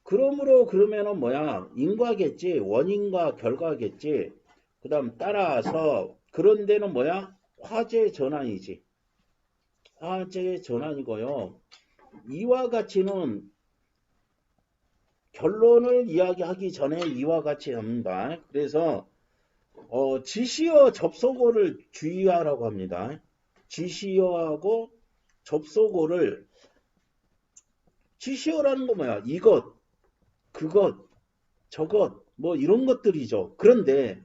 그러므로 그러면은 뭐야? 인과겠지. 원인과 결과겠지. 그 다음 따라서 그런 데는 뭐야? 화재 전환이지. 화재 전환이고요. 이와 같이는 결론을 이야기하기 전에 이와 같이 합니다. 그래서 지시어 접속어를 주의하라고 합니다. 지시어하고 접속어를 지시어라는 거 뭐야? 이것, 그것, 저것 뭐 이런 것들이죠. 그런데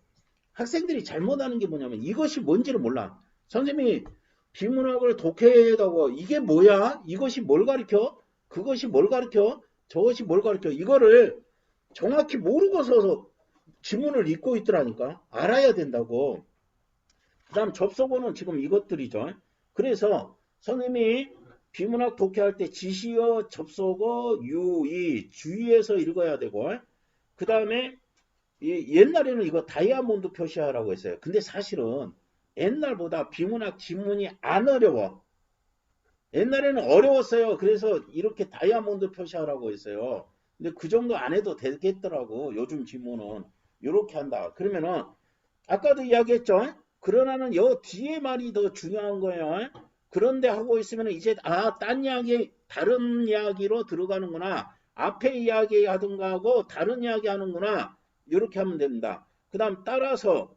학생들이 잘못하는 게 뭐냐면 이것이 뭔지를 몰라. 선생님이 비문학을 독해하고 이게 뭐야? 이것이 뭘 가르쳐? 그것이 뭘 가르쳐? 저것이 뭘 가르쳐? 이거를 정확히 모르고서 지문을 읽고 있더라니까. 알아야 된다고. 그 다음 접속어는 지금 이것들이죠. 그래서 선생님이 비문학 독해할 때 지시어, 접속어, 유의, 주의해서 읽어야 되고 그 다음에 옛날에는 이거 다이아몬드 표시하라고 했어요. 근데 사실은 옛날보다 비문학 지문이 안 어려워. 옛날에는 어려웠어요. 그래서 이렇게 다이아몬드 표시하라고 했어요. 근데 그 정도 안 해도 되겠더라고. 요즘 지문은. 이렇게 한다. 그러면은 아까도 이야기했죠. 그러나는 요 뒤에 말이 더 중요한 거예요. 그런데 하고 있으면 이제 딴 이야기 다른 이야기로 들어가는구나. 앞에 이야기 하든가 하고 다른 이야기 하는구나. 이렇게 하면 됩니다. 그 다음 따라서와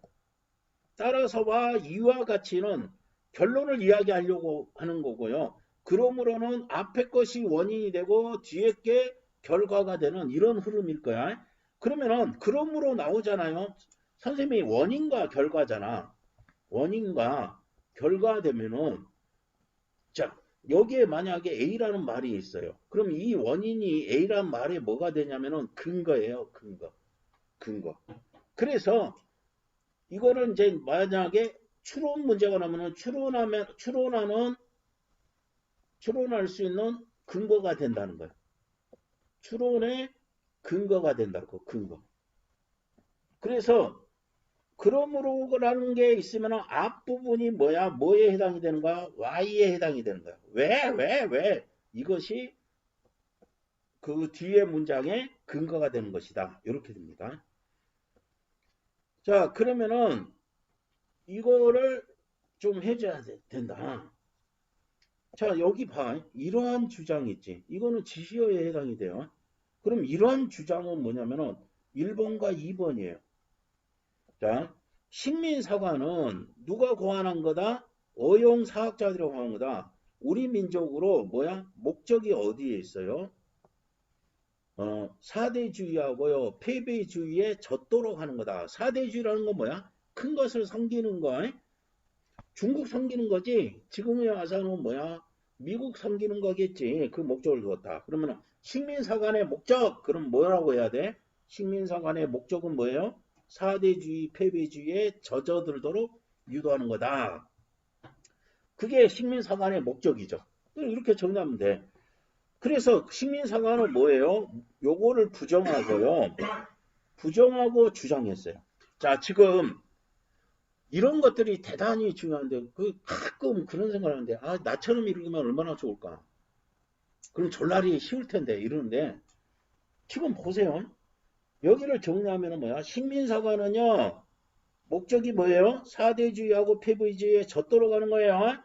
이와 같이는 결론을 이야기하려고 하는 거고요. 그러므로는 앞에 것이 원인이 되고 뒤에 게 결과가 되는 이런 흐름일 거야. 그러면은 그러므로 나오잖아요. 선생님이 원인과 결과잖아. 원인과 결과 되면은 자 여기에 만약에 A라는 말이 있어요. 그럼 이 원인이 A라는 말에 뭐가 되냐면은 근거예요. 근거. 그래서 이거는 이제 만약에 추론 문제가 나면은 추론할 수 있는 근거가 된다는 거예요. 추론의 근거가 된다고 근거. 그래서 그러므로라는 게 있으면 앞부분이 뭐야? 뭐에 해당이 되는 거야? Y에 해당이 되는 거야. 왜? 이것이 그 뒤에 문장의 근거가 되는 것이다. 이렇게 됩니다. 자, 그러면은 이거를 좀 해줘야 된다. 자, 여기 봐. 이러한 주장이 있지. 이거는 지시어에 해당이 돼요. 그럼 이러한 주장은 뭐냐면은 1번과 2번이에요. 자, 식민사관은 누가 고안한 거다? 어용사학자들이 고안한 거다. 우리 민족으로 뭐야? 목적이 어디에 있어요? 사대주의하고요. 패배주의에 젖도록 하는 거다. 사대주의라는 건 뭐야? 큰 것을 섬기는 거. 중국 섬기는 거지. 지금에 와서는 뭐야? 미국 섬기는 거겠지. 그 목적을 두었다. 그러면 식민사관의 목적 그럼 뭐라고 해야 돼? 식민사관의 목적은 뭐예요? 사대주의, 패배주의에 젖어들도록 유도하는 거다. 그게 식민사관의 목적이죠. 이렇게 정리하면 돼. 그래서 식민사관은 뭐예요? 요거를 부정하고요. 부정하고 주장했어요. 자, 지금 이런 것들이 대단히 중요한데 가끔 그런 생각을 하는데 나처럼 읽으면 얼마나 좋을까. 그럼 졸라리 쉬울 텐데 이러는데 지금 보세요. 여기를 정리하면 뭐야? 식민사관은요. 목적이 뭐예요? 사대주의하고 패배주의에 젖도록 가는 거예요.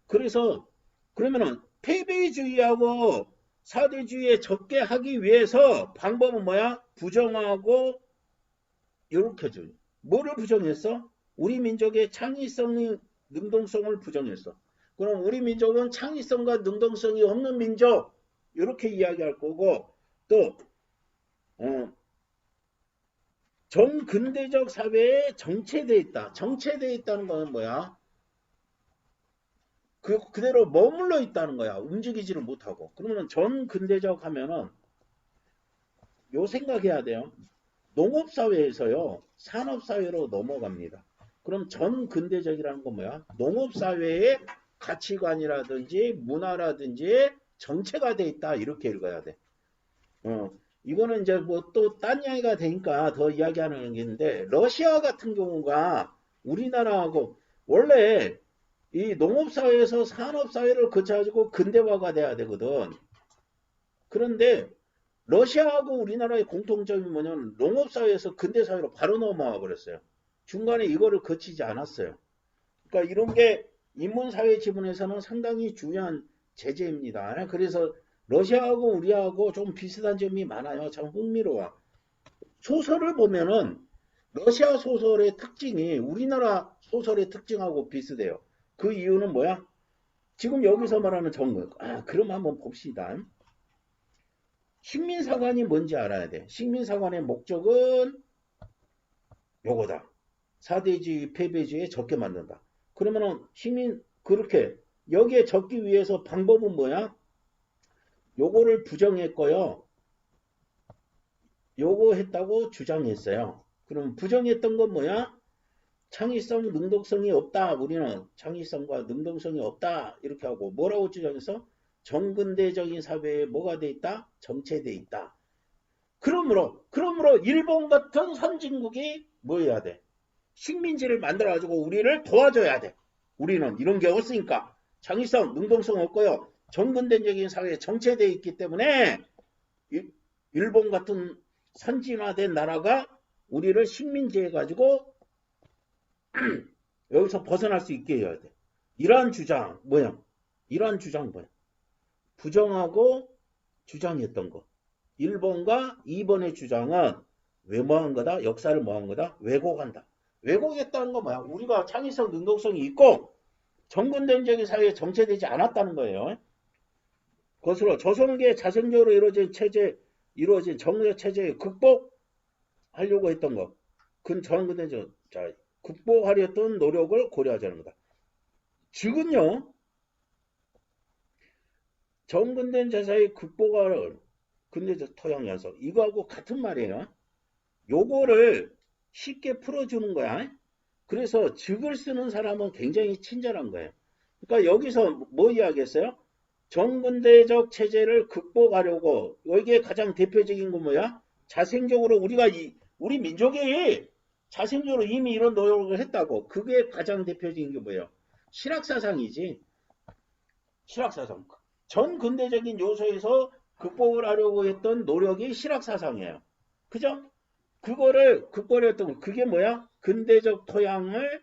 그래서 그러면은 패배주의하고 사대주의에 젖게 하기 위해서 방법은 뭐야? 부정하고 이렇게 줘. 뭐를 부정했어? 우리 민족의 창의성, 능동성을 부정했어. 그럼 우리 민족은 창의성과 능동성이 없는 민족 이렇게 이야기할 거고 또 전근대적 사회에 정체되어 있다. 정체되어 있다는 건 뭐야? 그대로 머물러 있다는 거야. 움직이지를 못하고. 그러면 전근대적 하면은 요 생각해야 돼요. 농업사회에서요. 산업사회로 넘어갑니다. 그럼 전근대적이라는 건 뭐야? 농업사회의 가치관이라든지 문화라든지 정체가 돼 있다. 이렇게 읽어야 돼. 이거는 이제 뭐 또 딴 이야기가 되니까 더 이야기하는 게 있는데 러시아 같은 경우가 우리나라하고 원래 이 농업사회에서 산업사회를 거쳐가지고 근대화가 돼야 되거든. 그런데 러시아하고 우리나라의 공통점이 뭐냐면 농업사회에서 근대사회로 바로 넘어와 버렸어요. 중간에 이거를 거치지 않았어요. 그러니까 이런 게 인문사회 지문에서는 상당히 중요한 제재입니다. 그래서 러시아하고 우리하고 좀 비슷한 점이 많아요. 참 흥미로워. 소설을 보면은 러시아 소설의 특징이 우리나라 소설의 특징하고 비슷해요. 그 이유는 뭐야? 지금 여기서 말하는 정글. 그럼 한번 봅시다. 식민사관이 뭔지 알아야 돼. 식민사관의 목적은 요거다. 사대주의, 패배주의에 적게 만든다. 그러면은 그렇게 여기에 적기 위해서 방법은 뭐야? 요거를 부정했고요. 요거 했다고 주장했어요. 그럼 부정했던 건 뭐야? 창의성, 능동성이 없다. 우리는 창의성과 능동성이 없다. 이렇게 하고 뭐라고 주장해서? 정근대적인 사회에 뭐가 돼 있다? 정체돼 있다. 그러므로 일본 같은 선진국이 뭐 해야 돼? 식민지를 만들어가지고 우리를 도와줘야 돼. 우리는 이런 게 없으니까 창의성, 능동성 없고요. 정근대적인 사회에 정체되어 있기 때문에 일본 같은 선진화된 나라가 우리를 식민지해 가지고 여기서 벗어날 수 있게 해야 돼. 이러한 주장 뭐야? 이러한 주장 뭐야? 부정하고 주장했던 거. 1번과 2번의 주장은 왜 뭐한 거다? 역사를 뭐한 거다? 왜곡한다. 왜곡했다는 건 뭐야? 우리가 창의성, 능동성이 있고 정근대적인 사회에 정체되지 않았다는 거예요. 그것으로 조선계 자생적으로 이루어진 정력 체제의 극복하려고 했던 것. 정근대적 극복하려 했던 노력을 고려하자는 거다. 즉은요. 정근된 제사의 극복을 근대적 토양 연속 이거하고 같은 말이에요. 요거를 쉽게 풀어주는 거야. 그래서 즉을 쓰는 사람은 굉장히 친절한 거예요. 그러니까 여기서 뭐 이야기했어요? 정근대적 체제를 극복하려고 여기에 가장 대표적인 건 뭐야? 자생적으로 우리 민족이 자생적으로 이미 이런 노력을 했다고. 그게 가장 대표적인 게 뭐예요? 실학사상이지. 실학사상. 전 근대적인 요소에서 극복을 하려고 했던 노력이 실학사상이에요. 그죠? 그거를 극복했던 거. 그게 뭐야? 근대적 토양을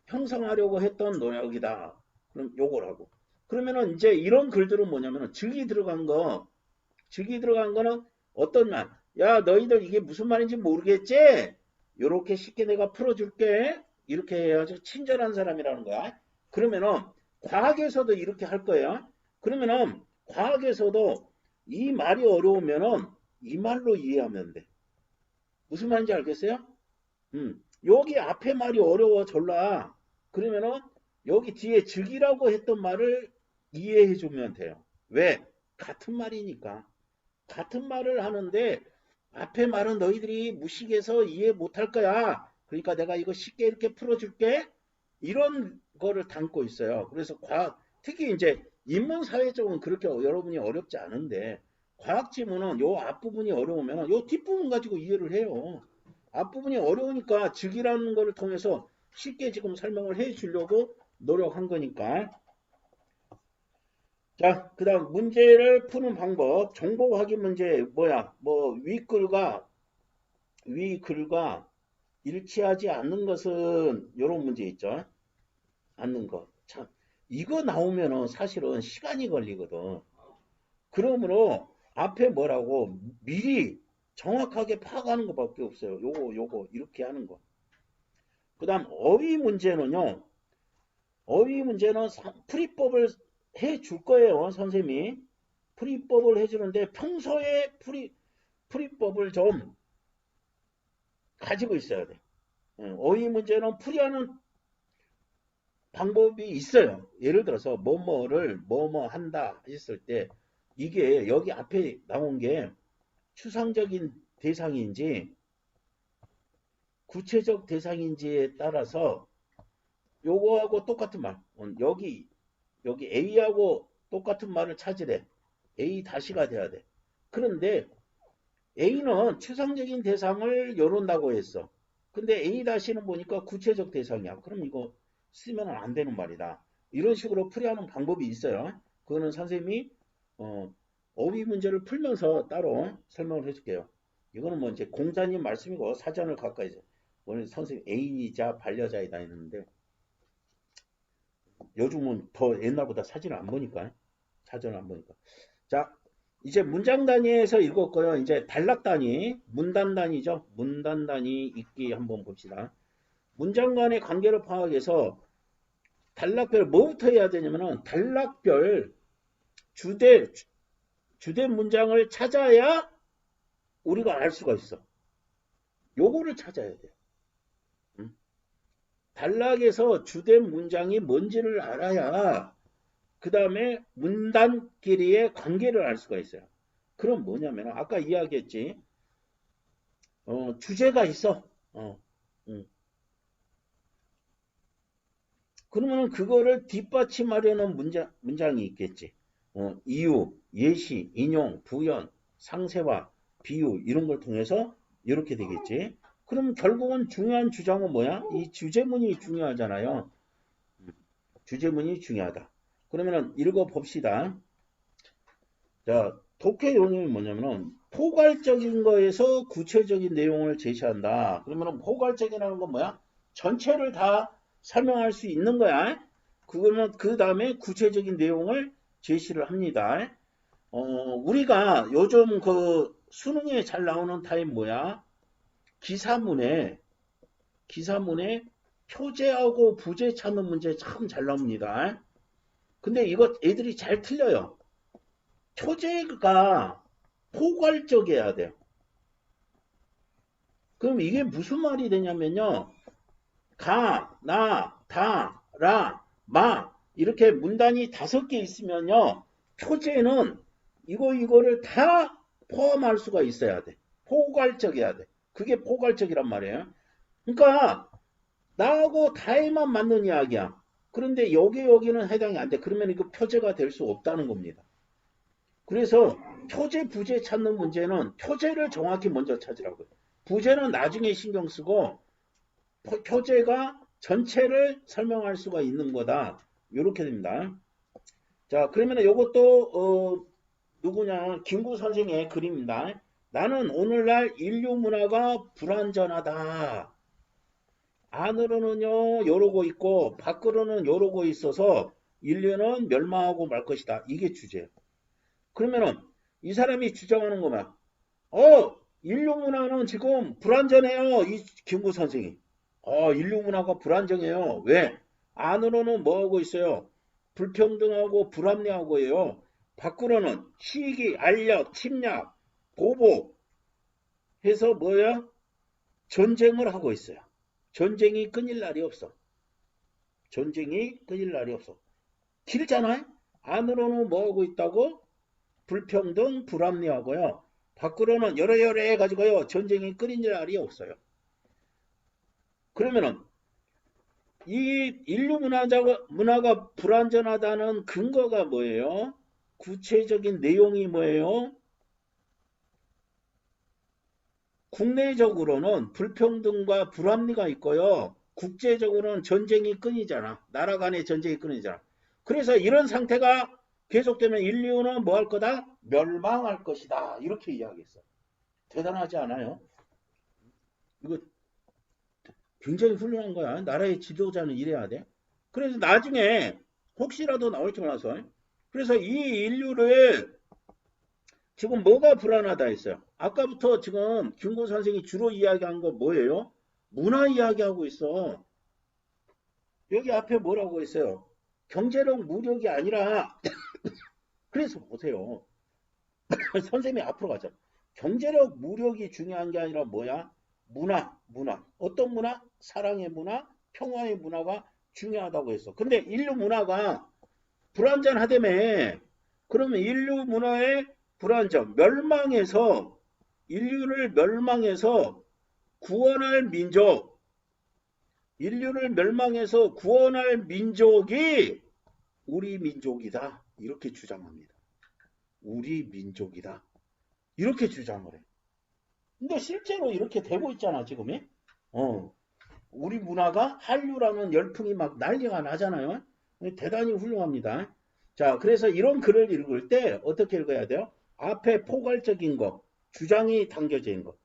형성하려고 했던 노력이다. 그럼 요걸 하고. 그러면은 이제 이런 글들은 뭐냐면은 즉이 들어간 거는 어떤 말? 야, 너희들 이게 무슨 말인지 모르겠지? 요렇게 쉽게 내가 풀어줄게. 이렇게 해야지 친절한 사람이라는 거야. 그러면은 과학에서도 이렇게 할 거예요. 그러면은 과학에서도 이 말이 어려우면은 이 말로 이해하면 돼. 무슨 말인지 알겠어요? 여기 앞에 말이 어려워 졸라. 그러면은 여기 뒤에 즉이라고 했던 말을 이해해 주면 돼요. 왜? 같은 말이니까. 같은 말을 하는데 앞에 말은 너희들이 무식해서 이해 못할 거야. 그러니까 내가 이거 쉽게 이렇게 풀어줄게. 이런 거를 담고 있어요. 그래서 특히 이제 인문사회 쪽은 그렇게 여러분이 어렵지 않은데 과학 지문은 요 앞부분이 어려우면 요 뒷부분 가지고 이해를 해요. 앞부분이 어려우니까 즉이라는 거를 통해서 쉽게 지금 설명을 해 주려고 노력한 거니까. 자, 그 다음 문제를 푸는 방법. 정보 확인 문제 뭐야? 뭐 위 글과 일치하지 않는 것은 이런 문제 있죠. 않는 것. 참 이거 나오면은 사실은 시간이 걸리거든. 그러므로 앞에 뭐라고 미리 정확하게 파악하는 것밖에 없어요. 요거 이렇게 하는 거. 그 다음 어휘 문제는요. 어휘 문제는 풀이법을 해 줄 거예요. 선생님이. 풀이법을 해주는데 평소에 풀이법을 좀 가지고 있어야 돼. 어휘 문제는 풀이하는 방법이 있어요. 예를 들어서 뭐뭐를 뭐뭐 한다 했을 때 이게 여기 앞에 나온 게 추상적인 대상인지 구체적 대상인지에 따라서 요거하고 똑같은 말. 여기 A하고 똑같은 말을 찾으래. A 다시가 돼야 돼. 그런데 A는 추상적인 대상을 열어온다고 했어. 근데 A 다시는 보니까 구체적 대상이야. 그럼 이거 쓰면 안 되는 말이다. 이런 식으로 풀이하는 방법이 있어요. 그거는 선생님이 어휘 문제를 풀면서 따로 설명을 해줄게요. 이거는 뭐 이제 공자님 말씀이고 사전을 가까이 오늘 선생님 애인이자 반려자이다 했는데 요즘은 더 옛날보다 사진을 안 보니까 사전을 안 보니까 자 이제 문장 단위에서 읽었고요. 이제 단락 단위 문단 단위죠. 문단 단위 읽기 한번 봅시다. 문장 간의 관계를 파악해서 단락별 뭐부터 해야 되냐면은 단락별 주된 문장을 찾아야 우리가 알 수가 있어. 요거를 찾아야 돼요. 단락에서 주된 문장이 뭔지를 알아야 그 다음에 문단끼리의 관계를 알 수가 있어요. 그럼 뭐냐면 아까 이야기했지. 주제가 있어. 그러면 그거를 뒷받침하려는 문장이 있겠지. 이유, 예시, 인용, 부연, 상세화, 비유 이런 걸 통해서 이렇게 되겠지. 그럼 결국은 중요한 주장은 뭐야? 이 주제문이 중요하잖아요. 주제문이 중요하다. 그러면 읽어봅시다. 자, 독해 용어는 뭐냐면은 포괄적인 거에서 구체적인 내용을 제시한다. 그러면 포괄적이라는 건 뭐야? 전체를 다 설명할 수 있는 거야. 그러면 그 다음에 구체적인 내용을 제시를 합니다. 우리가 요즘 그 수능에 잘 나오는 타입 뭐야? 기사문에 표제하고 부제 찾는 문제 참 잘 나옵니다. 근데 이거 애들이 잘 틀려요. 표제가 포괄적이어야 돼요. 그럼 이게 무슨 말이 되냐면요. 가, 나, 다, 라, 마 이렇게 문단이 5개 있으면요. 표제는 이거를 다 포함할 수가 있어야 돼. 포괄적이어야 돼. 그게 포괄적이란 말이에요. 그러니까 나하고 다에만 맞는 이야기야. 그런데 여기는 해당이 안 돼. 그러면 이거 표제가 될 수 없다는 겁니다. 그래서 표제, 부제 찾는 문제는 표제를 정확히 먼저 찾으라고요. 부제는 나중에 신경 쓰고 표제가 전체를 설명할 수가 있는 거다. 이렇게 됩니다. 자, 그러면 이것도 누구냐? 김구 선생의 글입니다. 나는 오늘날 인류 문화가 불완전하다. 안으로는요 이러고 있고 밖으로는 이러고 있어서 인류는 멸망하고 말 것이다. 이게 주제예요. 그러면은 이 사람이 주장하는 거만 인류 문화는 지금 불완전해요. 이 김구 선생이. 인류 문화가 불안정해요. 왜? 안으로는 뭐하고 있어요? 불평등하고 불합리하고 해요. 밖으로는 시기, 알력, 침략, 보복 해서 뭐야? 전쟁을 하고 있어요. 전쟁이 끊일 날이 없어. 전쟁이 끊일 날이 없어. 길잖아요? 안으로는 뭐하고 있다고? 불평등, 불합리하고요. 밖으로는 여러 해가지고요. 전쟁이 끊일 날이 없어요. 그러면은 이 인류 문화가 불완전하다는 근거가 뭐예요? 구체적인 내용이 뭐예요? 국내적으로는 불평등과 불합리가 있고요. 국제적으로는 전쟁이 끊이잖아. 나라 간의 전쟁이 끊이잖아. 그래서 이런 상태가 계속되면 인류는 뭐 할 거다? 멸망할 것이다. 이렇게 이야기했어. 대단하지 않아요? 이거 굉장히 훌륭한 거야. 나라의 지도자는 이래야 돼. 그래서 나중에 혹시라도 나올지 몰라서 그래서 이 인류를 지금 뭐가 불안하다 했어요. 아까부터 지금 김구 선생이 주로 이야기한 거 뭐예요? 문화 이야기하고 있어. 여기 앞에 뭐라고 했어요? 경제력 무력이 아니라 그래서 보세요. 선생님이 앞으로 가자. 경제력 무력이 중요한 게 아니라 뭐야? 문화. 어떤 문화? 사랑의 문화, 평화의 문화가 중요하다고 했어. 근데 인류 문화가 불완전하다며. 그러면 인류 문화의 불완전, 인류를 멸망해서 구원할 민족, 인류를 멸망해서 구원할 민족이 우리 민족이다. 이렇게 주장합니다. 우리 민족이다. 이렇게 주장을 해. 근데 실제로 이렇게 되고 있잖아, 지금이. 우리 문화가 한류라는 열풍이 막 난리가 나잖아요. 대단히 훌륭합니다. 자, 그래서 이런 글을 읽을 때 어떻게 읽어야 돼요? 앞에 포괄적인 거, 주장이 담겨져 있는 거.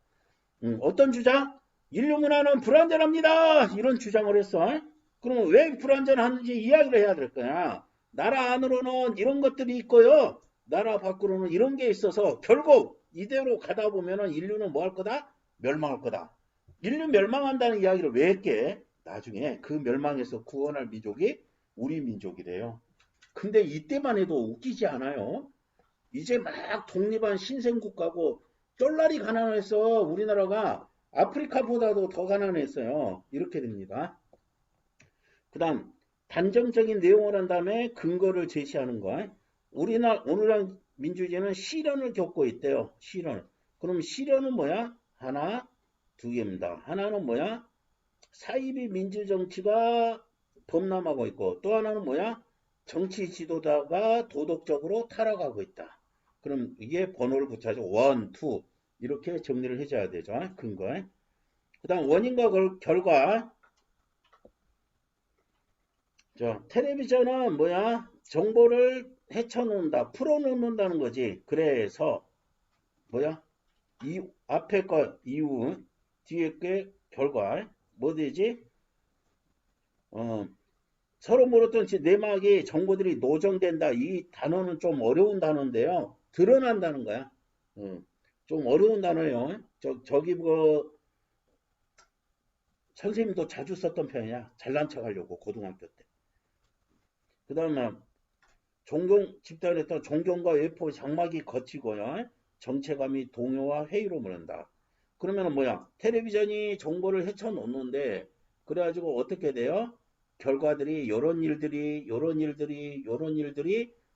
어떤 주장? 인류 문화는 불완전합니다. 이런 주장을 했어. 그러면 왜 불완전하는지 이야기를 해야 될 거야. 나라 안으로는 이런 것들이 있고요. 나라 밖으로는 이런 게 있어서 결국 이대로 가다 보면은 인류는 뭐 할 거다? 멸망할 거다. 인류 멸망한다는 이야기를 왜 했게? 나중에 그 멸망에서 구원할 민족이 우리 민족이래요. 근데 이때만 해도 웃기지 않아요? 이제 막 독립한 신생국가고 쫄라리 가난해서 우리나라가 아프리카보다도 더 가난했어요. 이렇게 됩니다. 그 다음 단정적인 내용을 한 다음에 근거를 제시하는 거. 오늘날 민주주의는 시련을 겪고 있대요. 시련. 그럼 시련은 뭐야? 하나, 두 개입니다. 하나는 뭐야? 사이비 민주정치가 범람하고 있고 또 하나는 뭐야? 정치 지도자가 도덕적으로 타락하고 있다. 그럼 이게 번호를 붙여서 1, 2 이렇게 정리를 해줘야 되죠. 근거. 그 다음 원인과 결과. 텔레비전은 뭐야? 정보를 헤쳐놓는다. 풀어놓는다는 거지. 그래서 뭐야? 이 앞에 거 이유, 뒤에 게 결과. 뭐 되지? 서로 모르던 내막이 정보들이 노정된다. 이 단어는 좀 어려운 단어인데요. 드러난다는 거야. 좀 어려운 단어예요. 저기 뭐 선생님도 자주 썼던 표현이야. 잘난 척 하려고 고등학교 때. 그 다음에 집단했던 존경과 외포 장막이 거치고요. 정체감이 동요와 회의로 무른다. 그러면 뭐야? 텔레비전이 정보를 헤쳐놓는데 그래가지고 어떻게 돼요? 결과들이 요런 일들이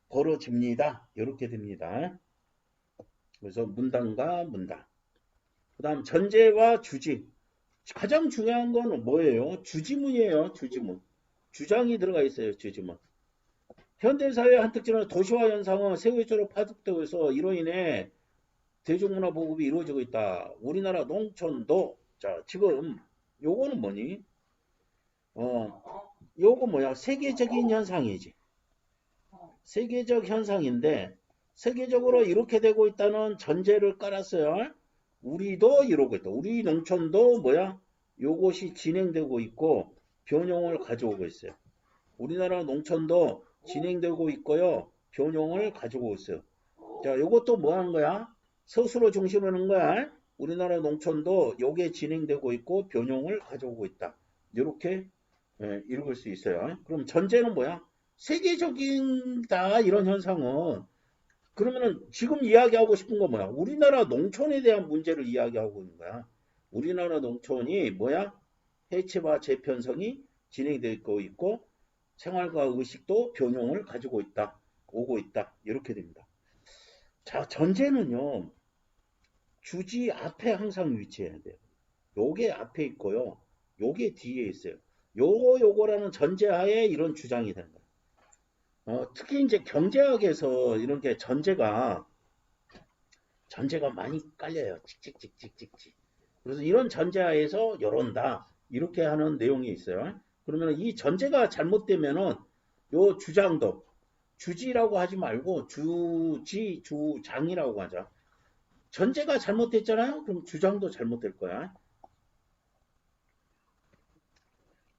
벌어집니다. 이렇게 됩니다. 그래서 문단과 문단. 그 다음 전제와 주지. 가장 중요한 건 뭐예요? 주지문이에요. 주지문. 주장이 들어가 있어요. 주지문. 현대사회의 한 특징은 도시화 현상은 세계적으로 파급되고 있어 이로 인해 대중문화 보급이 이루어지고 있다. 우리나라 농촌도 자 지금 요거는 뭐니? 요거 뭐야? 세계적인 현상이지. 세계적 현상인데 세계적으로 이렇게 되고 있다는 전제를 깔았어요. 우리도 이러고 있다. 우리 농촌도 뭐야? 요것이 진행되고 있고 변형을 가져오고 있어요. 우리나라 농촌도 진행되고 있고요. 변형을 가지고 있어요. 자, 요것도 뭐 하는 거야? 스스로 중심을 하는 거야. 우리나라 농촌도 요게 진행되고 있고 변형을 가져오고 있다. 이렇게 읽을 수 있어요. 그럼 전제는 뭐야? 세계적인다 이런 현상은 그러면은 지금 이야기하고 싶은 건 뭐야? 우리나라 농촌에 대한 문제를 이야기하고 있는 거야. 우리나라 농촌이 뭐야? 해체와 재편성이 진행되고 있고 생활과 의식도 변형을 가지고 있다. 오고 있다. 이렇게 됩니다. 자, 전제는요. 주지 앞에 항상 위치해야 돼요. 요게 앞에 있고요. 요게 뒤에 있어요. 요거라는 전제하에 이런 주장이 되는 거예요. 특히 이제 경제학에서 이런 게 전제가 많이 깔려요. 칙칙칙칙칙칙. 그래서 이런 전제하에서 요런다. 이렇게 하는 내용이 있어요. 그러면 이 전제가 잘못되면은 요 주장도 주지라고 하지 말고 주장이라고 하자. 전제가 잘못됐잖아요. 그럼 주장도 잘못될 거야.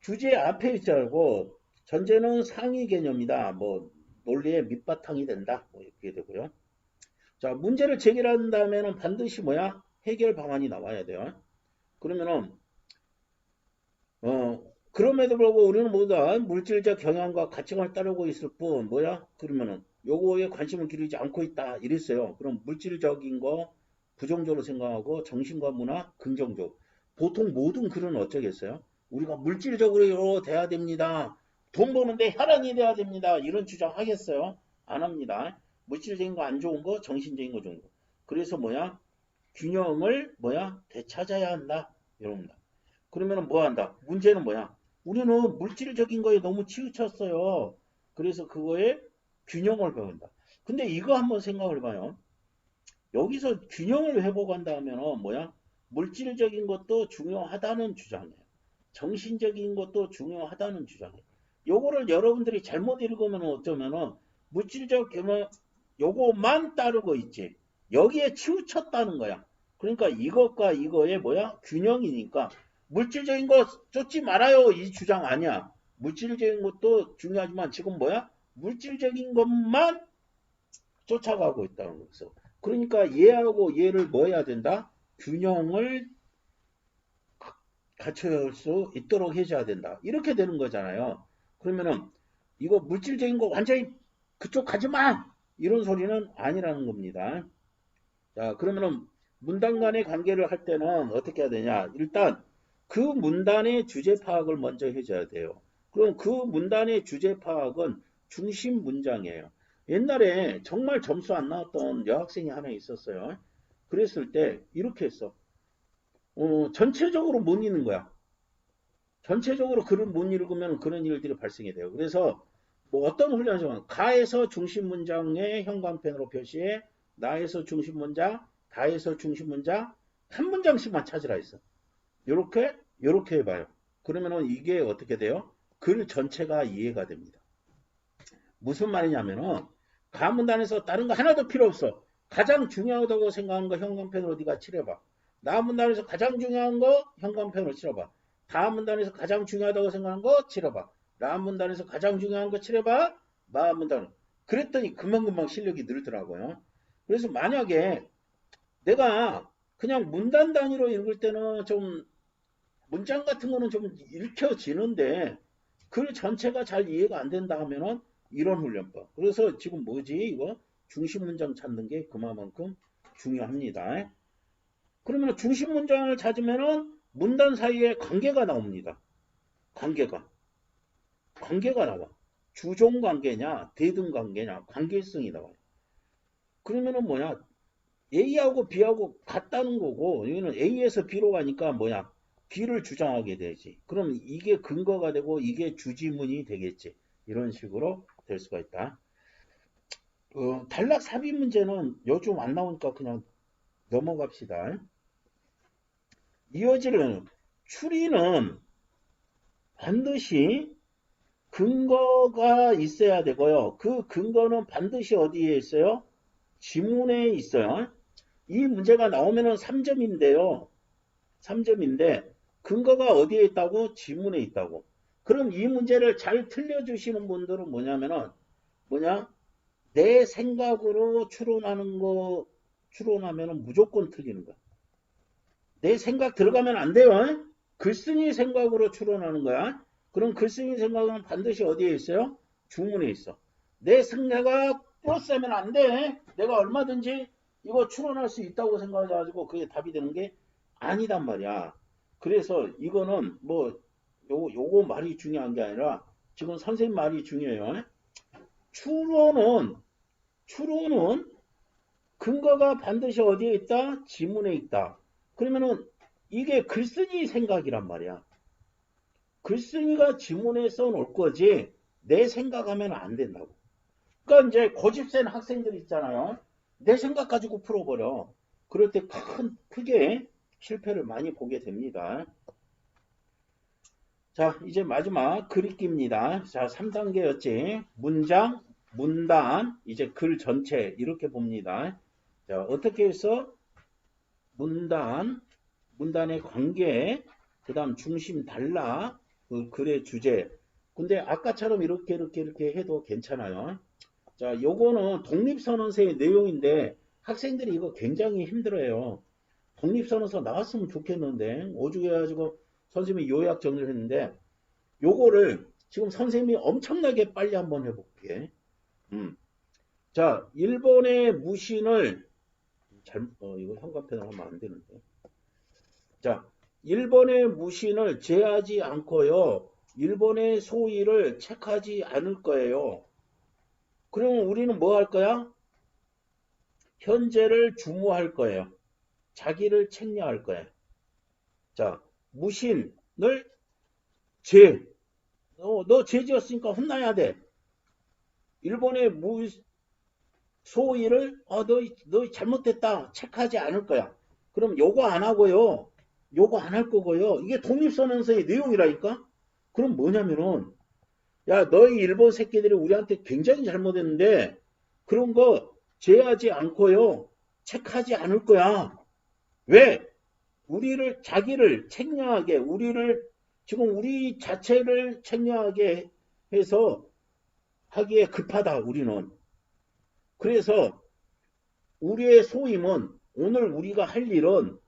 주제 앞에 있지 말고 전제는 상위 개념이다. 뭐 논리의 밑바탕이 된다. 뭐 이렇게 되고요. 자, 문제를 제기한 다음에는 반드시 뭐야? 해결 방안이 나와야 돼요. 그러면은 그럼에도 불구하고 우리는 모두 다 물질적 경향과 가치관을 따르고 있을 뿐 뭐야? 그러면은 요거에 관심을 기르지 않고 있다 이랬어요. 그럼 물질적인 거 부정적으로 생각하고 정신과 문화 긍정적. 보통 모든 글은 어쩌겠어요? 우리가 물질적으로 돼야 됩니다. 돈 버는데 혈안이 돼야 됩니다. 이런 주장 하겠어요? 안 합니다. 물질적인 거 안 좋은 거, 정신적인 거 좋은 거. 그래서 뭐야? 균형을 뭐야? 되찾아야 한다. 이럽니다. 그러면 뭐 한다? 문제는 뭐야? 우리는 물질적인 거에 너무 치우쳤어요. 그래서 그거에 균형을 배운다. 근데 이거 한번 생각을 해봐요. 여기서 균형을 회복한다면 뭐야? 물질적인 것도 중요하다는 주장이에요. 정신적인 것도 중요하다는 주장이에요. 요거를 여러분들이 잘못 읽으면 어쩌면은 물질적 경험 요거만 따르고 있지. 여기에 치우쳤다는 거야. 그러니까 이것과 이거의 뭐야? 균형이니까 물질적인 거 쫓지 말아요. 이 주장 아니야. 물질적인 것도 중요하지만 지금 뭐야? 물질적인 것만 쫓아가고 있다는 거죠. 그러니까 얘하고 얘를 뭐 해야 된다? 균형을 갖출 수 있도록 해줘야 된다. 이렇게 되는 거잖아요. 그러면은 이거 물질적인 거 완전히 그쪽 가지 마! 이런 소리는 아니라는 겁니다. 자, 그러면은 문단 간의 관계를 할 때는 어떻게 해야 되냐? 일단 그 문단의 주제 파악을 먼저 해줘야 돼요. 그럼 그 문단의 주제 파악은 중심 문장이에요. 옛날에 정말 점수 안 나왔던 여학생이 하나 있었어요. 그랬을 때 이렇게 했어. 전체적으로 못 읽는 거야. 전체적으로 글을 못 읽으면 그런 일들이 발생이 돼요. 그래서 뭐 어떤 훈련이지만 가에서 중심 문장의 형광펜으로 표시해, 나에서 중심 문장, 다에서 중심 문장 한 문장씩만 찾으라 했어. 요렇게 해봐요. 그러면은 이게 어떻게 돼요? 글 전체가 이해가 됩니다. 무슨 말이냐면은 가문단에서 다른 거 하나도 필요 없어. 가장 중요하다고 생각하는 거 형광펜으로 어디가 칠해봐. 나문단에서 가장 중요한 거 형광펜으로 칠해봐. 다문단에서 가장 중요하다고 생각하는 거 칠해봐. 라문단에서 가장 중요한 거 칠해봐. 마문단. 그랬더니 금방금방 실력이 늘더라고요. 그래서 만약에 내가 그냥 문단 단위로 읽을 때는 좀 문장 같은 거는 좀 읽혀지는데 글 전체가 잘 이해가 안 된다 하면은 이런 훈련법. 그래서 지금 뭐지 이거 중심 문장 찾는 게 그만큼 중요합니다. 그러면 중심 문장을 찾으면은 문단 사이에 관계가 나옵니다. 관계가 나와. 주종 관계냐 대등 관계냐 관계성이 나와요. 그러면은 뭐냐 A하고 B하고 같다는 거고 여기는 A에서 B로 가니까 뭐냐 B를 주장하게 되지. 그럼 이게 근거가 되고 이게 주지문이 되겠지. 이런 식으로 될 수가 있다. 단락 삽입 문제는 요즘 안 나오니까 그냥 넘어갑시다. 이어지는 추리는 반드시 근거가 있어야 되고요. 그 근거는 반드시 어디에 있어요? 지문에 있어요. 이 문제가 나오면은 3점인데요. 3점인데 근거가 어디에 있다고? 지문에 있다고. 그럼 이 문제를 잘 틀려주시는 분들은 뭐냐면은 내 생각으로 추론하면은 무조건 틀리는 거야. 내 생각 들어가면 안 돼요. 글쓴이 생각으로 추론하는 거야. 그럼 글쓴이 생각은 반드시 어디에 있어요? 주문에 있어. 내 생각 플러스하면 안 돼. 내가 얼마든지 이거 추론할 수 있다고 생각해가지고 그게 답이 되는 게 아니단 말이야. 그래서 이거는 뭐 요거 말이 중요한 게 아니라 지금 선생님 말이 중요해요. 추론은 근거가 반드시 어디에 있다? 지문에 있다. 그러면은 이게 글쓴이 생각이란 말이야. 글쓴이가 지문에 써놓을 거지 내 생각하면 안 된다고. 그러니까 이제 고집센 학생들 있잖아요. 내 생각 가지고 풀어버려. 그럴 때 크게 실패를 많이 보게 됩니다. 자, 이제 마지막 글읽기입니다. 자, 3단계였지. 문장, 문단, 이제 글 전체 이렇게 봅니다. 자, 어떻게 해서 문단의 관계, 그 다음 중심 단락, 그 글의 주제. 근데 아까처럼 이렇게 해도 괜찮아요. 자, 요거는 독립선언서의 내용인데 학생들이 이거 굉장히 힘들어요. 독립선언서 나왔으면 좋겠는데 오죽해가지고 선생님이 요약 정리를 했는데 요거를 지금 선생님이 엄청나게 빨리 한번 해볼게. 자, 일본의 무신을 이거 형광펜으로 하면 안 되는데. 자, 일본의 무신을 제하지 않고요. 일본의 소위를 책하지 않을 거예요. 그러면 우리는 뭐 할 거야? 현재를 주무할 거예요. 자기를 책량할 거예요. 자, 무신을 너 죄지었으니까 혼나야 돼. 일본의 소위를 너 잘못됐다 책하지 않을 거야. 그럼 요거 안 하고요. 요거 안 할 거고요. 이게 독립선언서의 내용이라니까. 그럼 뭐냐면은 야 너희 일본 새끼들이 우리한테 굉장히 잘못했는데 그런 거 제하지 않고요. 책하지 않을 거야. 왜? 우리를 자기를 책량하게 지금 우리 자체를 책량하게 해서 하기에 급하다 우리는. 그래서 우리의 소임은 오늘 우리가 할 일은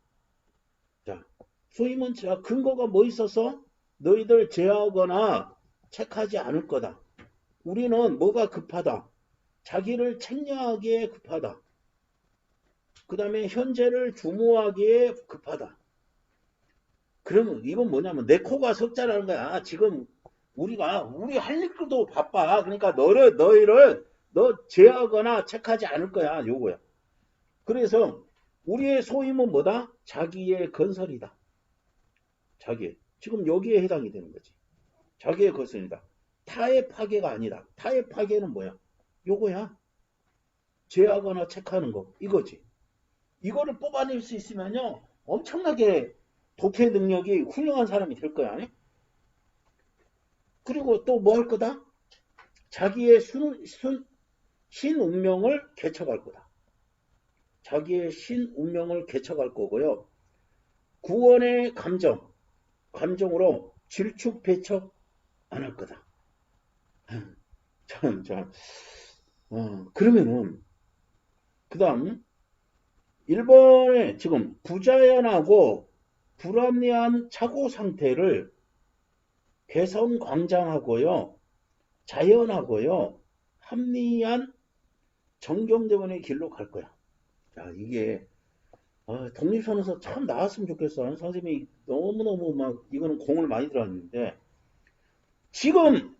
자 소임은 자 근거가 뭐 있어서 너희들 제하거나 책하지 않을 거다. 우리는 뭐가 급하다. 자기를 책량하기에 급하다. 그 다음에 현재를 주모하기에 급하다. 그러면 이건 뭐냐면 내 코가 석자라는 거야. 지금 우리 할 일도 바빠. 그러니까 너희를 제하거나 책하지 않을 거야. 요거야. 그래서 우리의 소임은 뭐다? 자기의 건설이다. 지금 여기에 해당이 되는 거지. 자기의 건설이다. 타의 파괴가 아니다. 타의 파괴는 뭐야? 요거야. 제하거나 책하는 거. 이거지. 이거를 뽑아낼 수 있으면요. 엄청나게 독해 능력이 훌륭한 사람이 될 거야. 그리고 또 뭐 할 거다? 자기의 신운명을 개척할 거다. 자기의 신운명을 개척할 거고요. 구원의 감정으로 질축배척 안 할 거다. 그러면은 그 다음 일본의 지금 부자연하고 불합리한 착오 상태를 개선 광장하고요. 자연하고요. 합리한 정경대원의 길로 갈 거야. 자, 이게 독립선언서 참 나왔으면 좋겠어. 선생님이 너무너무 막 이거는 공을 많이 들었는데 지금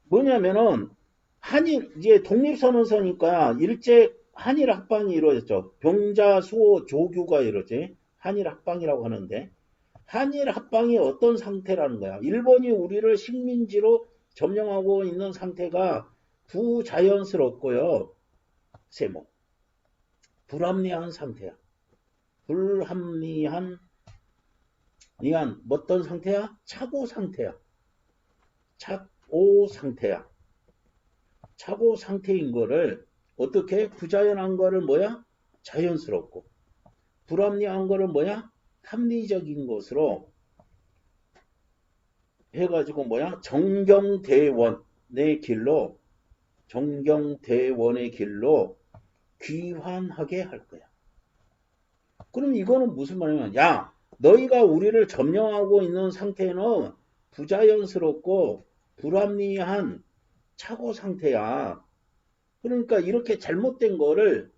뭐냐면은 한일 이제 독립선언서니까 일제 한일 합방이 이루어졌죠. 병자 수호 조규가 이루어지 한일 합방이라고 하는데 한일 합방이 어떤 상태라는 거야. 일본이 우리를 식민지로 점령하고 있는 상태가 부자연스럽고요. 세모 불합리한 상태야. 불합리한 어떤 상태야? 착오 상태야. 착오 상태야. 착오 상태인 거를 어떻게 부자연한 거를 뭐야? 자연스럽고 불합리한 거를 뭐야? 합리적인 것으로 해가지고 뭐야? 정경대원의 길로 귀환하게 할 거야. 그럼 이거는 무슨 말이냐면 야 너희가 우리를 점령하고 있는 상태는 부자연스럽고 불합리한 착오 상태야. 그러니까 이렇게 잘못된 거를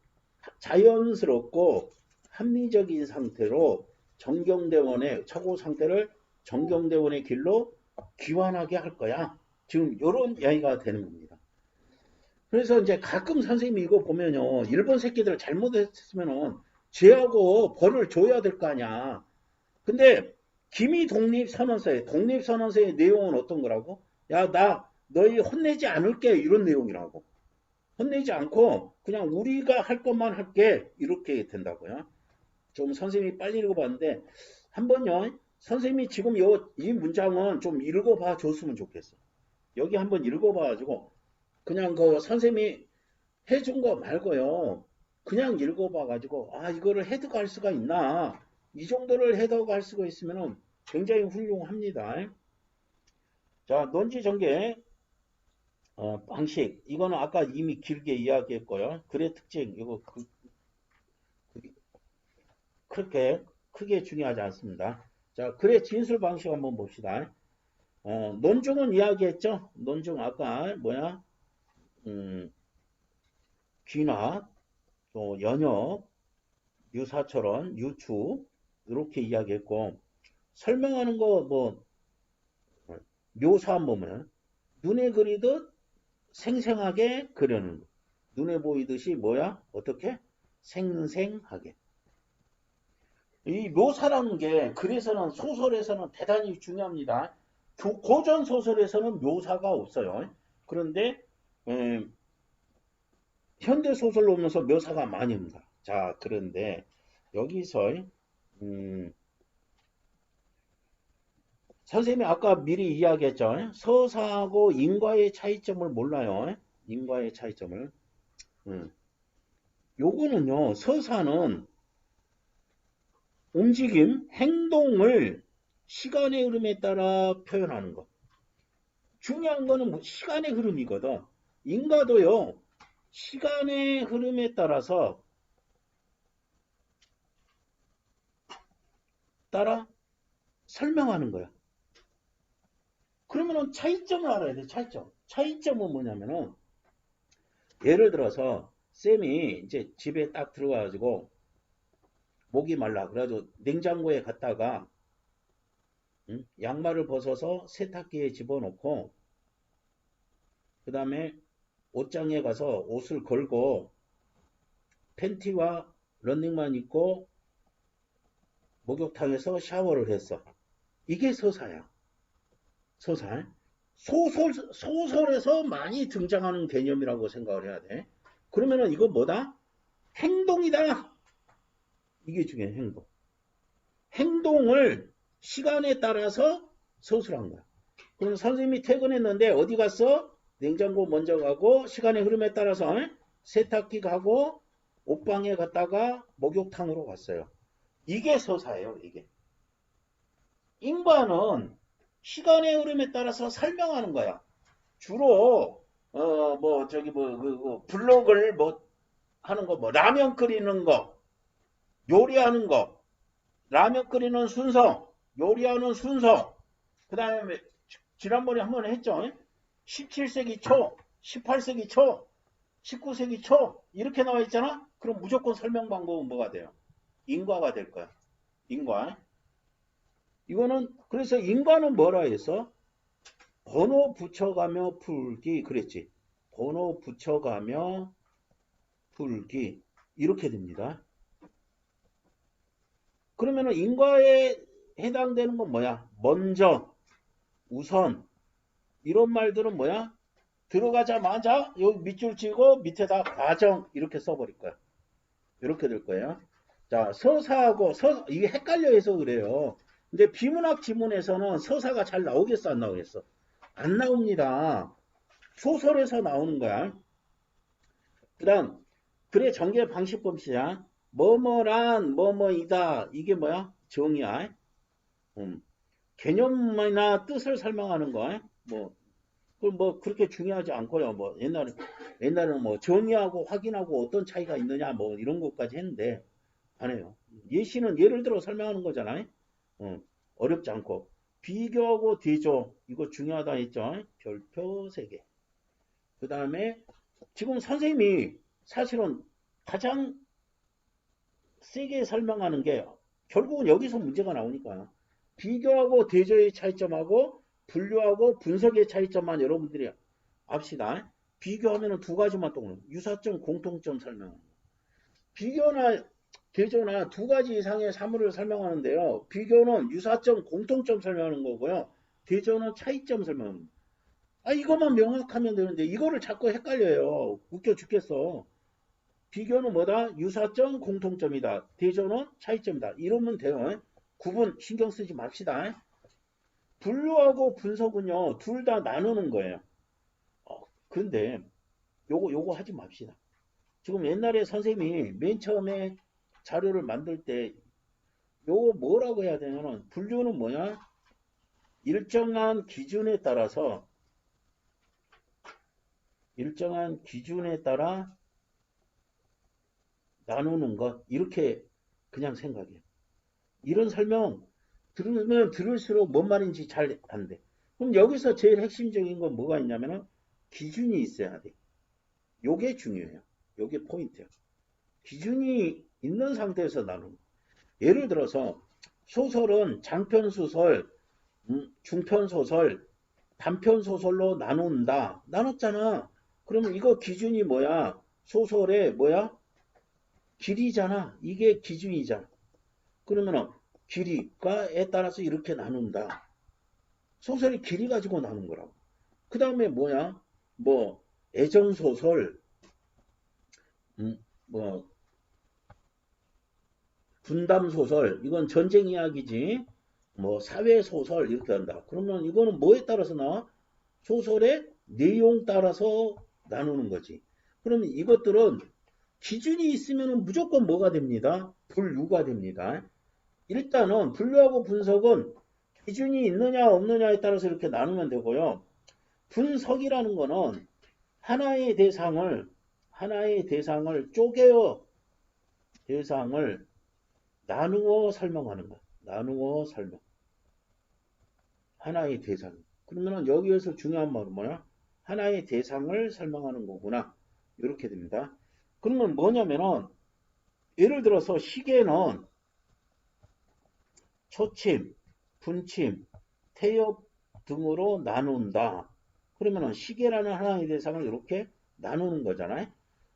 자연스럽고 합리적인 상태로 정경대원의 착오 상태를 정경대원의 길로 귀환하게 할 거야. 지금 이런 이야기가 되는 겁니다. 그래서 이제 가끔 선생님이 이거 보면요. 일본 새끼들 잘못했으면은 죄하고 벌을 줘야 될 거 아니야. 근데 기미 독립선언서의 내용은 어떤 거라고? 야, 너희 혼내지 않을게 이런 내용이라고. 혼내지 않고 그냥 우리가 할 것만 할게 이렇게 된다고요. 좀 선생님이 빨리 읽어봤는데 한번요. 선생님이 지금 이 문장은 좀 읽어봐 줬으면 좋겠어. 여기 한번 읽어봐가지고 그냥 그 선생님이 해준 거 말고요. 그냥 읽어봐가지고 이거를 해석할 수가 있나? 이 정도를 해석할 수가 있으면 굉장히 훌륭합니다. 자, 논지 전개 방식 이거는 아까 이미 길게 이야기했고요. 글의 특징 이거 그렇게 크게 중요하지 않습니다. 자, 글의 진술 방식 한번 봅시다. 논중은 이야기했죠. 논중 아까 뭐야? 귀나 또 연역, 유사철원, 유추 이렇게 이야기했고 설명하는 거 뭐 묘사 한 보면 눈에 그리듯 생생하게 그려는 거. 눈에 보이듯이 뭐야? 어떻게? 생생하게. 이 묘사라는 게 그래서는 소설에서는 대단히 중요합니다. 고전 소설에서는 묘사가 없어요. 그런데 현대 소설로 오면서 묘사가 많이 옵니다. 자, 그런데 여기서 선생님이 아까 미리 이야기했죠. 서사하고 인과의 차이점을 몰라요. 인과의 차이점을. 요거는요, 서사는 움직임, 행동을 시간의 흐름에 따라 표현하는 것. 중요한 거는 뭐 시간의 흐름이거든. 인과도요, 시간의 흐름에 따라 설명하는 거야. 그러면은 차이점을 알아야 돼, 차이점. 차이점은 뭐냐면은, 예를 들어서, 쌤이 이제 집에 딱 들어가가지고, 목이 말라. 그래가지고 냉장고에 갔다가, 양말을 벗어서 세탁기에 집어넣고, 그 다음에 옷장에 가서 옷을 걸고, 팬티와 런닝만 입고, 목욕탕에서 샤워를 했어. 이게 서사야. 서사. 소설에서 많이 등장하는 개념이라고 생각을 해야 돼. 그러면은 이거 뭐다? 행동이다. 이게 중요해, 행동. 행동을 시간에 따라서 서술한 거야. 그럼 선생님이 퇴근했는데 어디 갔어? 냉장고 먼저 가고 시간의 흐름에 따라서 세탁기 가고 옷방에 갔다가 목욕탕으로 갔어요. 이게 서사예요, 이게. 인과는 시간의 흐름에 따라서 설명하는 거야. 주로 블록을 하는 거, 라면 끓이는 거, 요리하는 거, 라면 끓이는 순서, 요리하는 순서, 그 다음에 지난번에 한번 했죠. 17세기 초, 18세기 초, 19세기 초 이렇게 나와 있잖아. 그럼 무조건 설명 방법은 뭐가 돼요? 인과가 될 거야. 인과. 이거는 그래서 인과는 뭐라 했어? 번호 붙여가며 풀기 그랬지. 번호 붙여가며 풀기 이렇게 됩니다. 그러면은 인과에 해당되는 건 뭐야? 먼저, 우선 이런 말들은 뭐야? 들어가자마자 여기 밑줄 치고 밑에다 과정 이렇게 써버릴 거야. 이렇게 될 거예요. 자, 서사하고 이게 헷갈려 해서 그래요. 근데 비문학 지문에서는 서사가 잘 나오겠어 안 나오겠어? 안 나옵니다. 소설에서 나오는 거야. 그 다음 글의 전개 방식법이야. 뭐뭐란 뭐뭐이다. 이게 뭐야? 정의야. 개념이나 뜻을 설명하는 거. 뭐 그렇게 중요하지 않고요. 뭐 옛날에는 뭐 정의하고 확인하고 어떤 차이가 있느냐 뭐 이런 것까지 했는데 안 해요. 예시는 예를 들어 설명하는 거잖아요. 어렵지 않고 비교하고 대조 이거 중요하다 했죠. 별표 3개. 그 다음에 지금 선생님이 사실은 가장 세게 설명하는 게 결국은 여기서 문제가 나오니까 비교하고 대조의 차이점하고 분류하고 분석의 차이점만 여러분들이 압시다. 비교하면 두 가지만 또 유사점, 공통점 설명. 비교나 대조나 두 가지 이상의 사물을 설명하는데요. 비교는 유사점, 공통점 설명하는 거고요. 대조는 차이점 설명합니다. 이것만 명확하면 되는데 이거를 자꾸 헷갈려요. 웃겨 죽겠어. 비교는 뭐다? 유사점, 공통점이다. 대조는 차이점이다. 이러면 돼요. 구분 신경 쓰지 맙시다. 분류하고 분석은요, 둘 다 나누는 거예요. 근데 요거 하지 맙시다. 지금 옛날에 선생님이 맨 처음에 자료를 만들 때 요거 뭐라고 해야 되냐면 분류는 뭐냐? 일정한 기준에 따라 나누는 것 이렇게 그냥 생각해요. 이런 설명 들으면 들을수록 뭔 말인지 잘 안 돼. 그럼 여기서 제일 핵심적인 건 뭐가 있냐면은 기준이 있어야 돼. 요게 중요해요. 요게 포인트예요. 기준이 있는 상태에서 나누는. 예를 들어서 소설은 장편소설, 중편소설, 단편소설로 나눈다. 나눴잖아. 그러면 이거 기준이 뭐야? 소설의 뭐야? 길이잖아. 이게 기준이잖아. 그러면은 길이가에 따라서 이렇게 나눈다. 소설이 길이 가지고 나눈 거라고. 그 다음에 뭐야? 뭐 애정소설, 뭐 분담소설, 이건 전쟁 이야기지. 뭐 사회소설 이렇게 한다. 그러면 이거는 뭐에 따라서 나와? 소설의 내용 따라서 나누는 거지. 그러면 이것들은 기준이 있으면 무조건 뭐가 됩니다? 분류가 됩니다. 일단은 분류하고 분석은 기준이 있느냐 없느냐에 따라서 이렇게 나누면 되고요. 분석이라는 거는 하나의 대상을 쪼개어 대상을 나누어 설명하는 거. 나누어 설명. 하나의 대상. 그러면은 여기에서 중요한 말은 뭐야? 하나의 대상을 설명하는 거구나. 이렇게 됩니다. 그러면 뭐냐면은 예를 들어서 시계는 초침, 분침, 태엽 등으로 나눈다. 그러면은 시계라는 하나의 대상을 이렇게 나누는 거잖아요.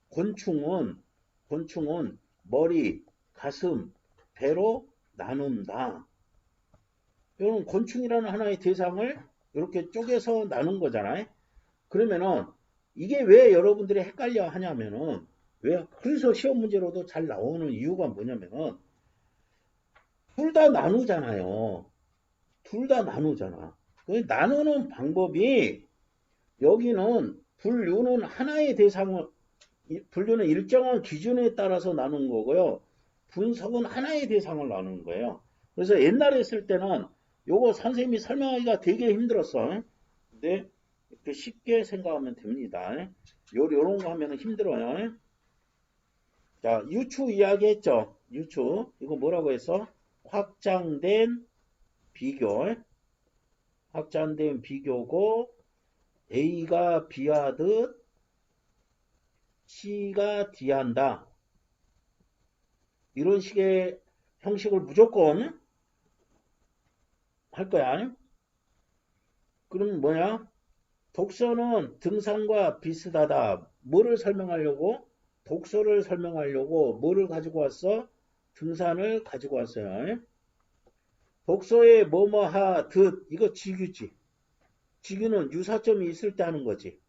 곤충은 머리, 가슴, 배로 나눈다. 이런 곤충이라는 하나의 대상을 이렇게 쪼개서 나눈 거잖아요. 그러면은 이게 왜 여러분들이 헷갈려 하냐면은 그래서 시험 문제로도 잘 나오는 이유가 뭐냐면은 둘 다 나누잖아요. 둘 다 나누잖아. 그 나누는 방법이 여기는 분류는 하나의 대상을 분류는 일정한 기준에 따라서 나눈 거고요. 분석은 하나의 대상을 나누는 거예요. 그래서 옛날에 했을 때는 요거 선생님이 설명하기가 되게 힘들었어. 근데 이렇게 쉽게 생각하면 됩니다. 요런 거 하면 힘들어요. 자, 유추 이야기 했죠. 유추. 이거 뭐라고 했어? 확장된 비교. 확장된 비교고 A가 B하듯 C가 D한다. 이런 식의 형식을 무조건 할 거야. 그럼 뭐야? 독서는 등산과 비슷하다. 뭐를 설명하려고? 독서를 설명하려고 뭐를 가지고 왔어? 등산을 가지고 왔어요. 독서에 뭐뭐하듯 이거 지규지. 지규는 유사점이 있을 때 하는 거지.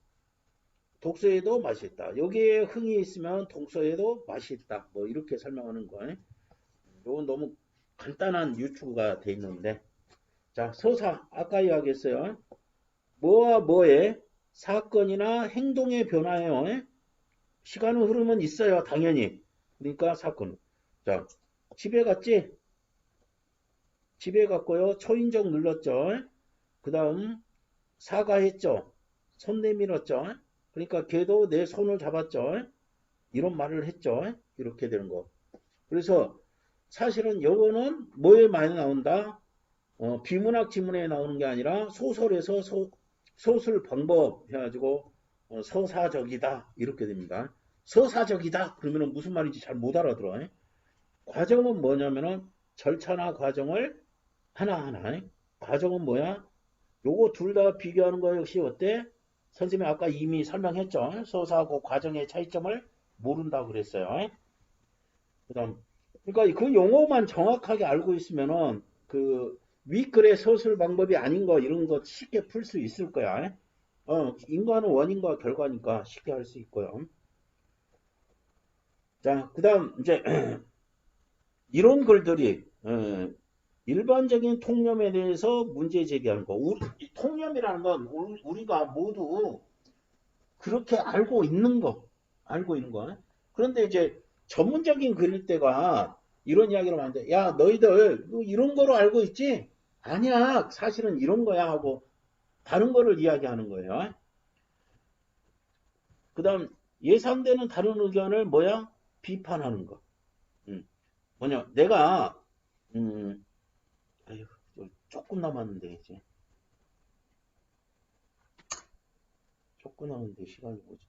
독서에도 맛있다. 여기에 흥이 있으면 독서에도 맛있다. 뭐 이렇게 설명하는 거예요. 이건 너무 간단한 유추가 돼 있는데. 자, 서사 아까 이야기했어요. 뭐와 뭐의 사건이나 행동의 변화예요. 시간의 흐름은 있어요. 당연히. 그러니까 사건. 자, 집에 갔지? 집에 갔고요. 초인종 눌렀죠. 그 다음 사과했죠. 손 내밀었죠. 그러니까 걔도 내 손을 잡았죠. 이런 말을 했죠. 이렇게 되는 거. 그래서 사실은 요거는 뭐에 많이 나온다? 비문학 지문에 나오는 게 아니라 소설에서 소설 방법 해가지고 서사적이다 이렇게 됩니다. 서사적이다 그러면 무슨 말인지 잘 못 알아들어요. 과정은 뭐냐면은 절차나 과정을 하나하나. 과정은 뭐야? 요거 둘 다 비교하는 거 역시 어때? 선생님이 아까 이미 설명했죠. 서사하고 과정의 차이점을 모른다고 그랬어요. 그다음 그러니까 그 용어만 정확하게 알고 있으면은 그 윗글의 서술 방법이 아닌 거 이런 거 쉽게 풀 수 있을 거야. 인과는 원인과 결과니까 쉽게 할 수 있고요. 자, 그다음 이제 이런 글들이 일반적인 통념에 대해서 문제 제기하는 거. 통념이라는 건 우리가 모두 그렇게 알고 있는 거. 알고 있는 거. 그런데 이제 전문적인 글일 때가 이런 이야기를 하는데 야 너희들 이런 거로 알고 있지? 아니야 사실은 이런 거야 하고 다른 거를 이야기하는 거예요. 그 다음 예상되는 다른 의견을 뭐야? 비판하는 거. 뭐냐 내가 아유, 조금 남았는데 이제 조금 남았는데 시간이 뭐지?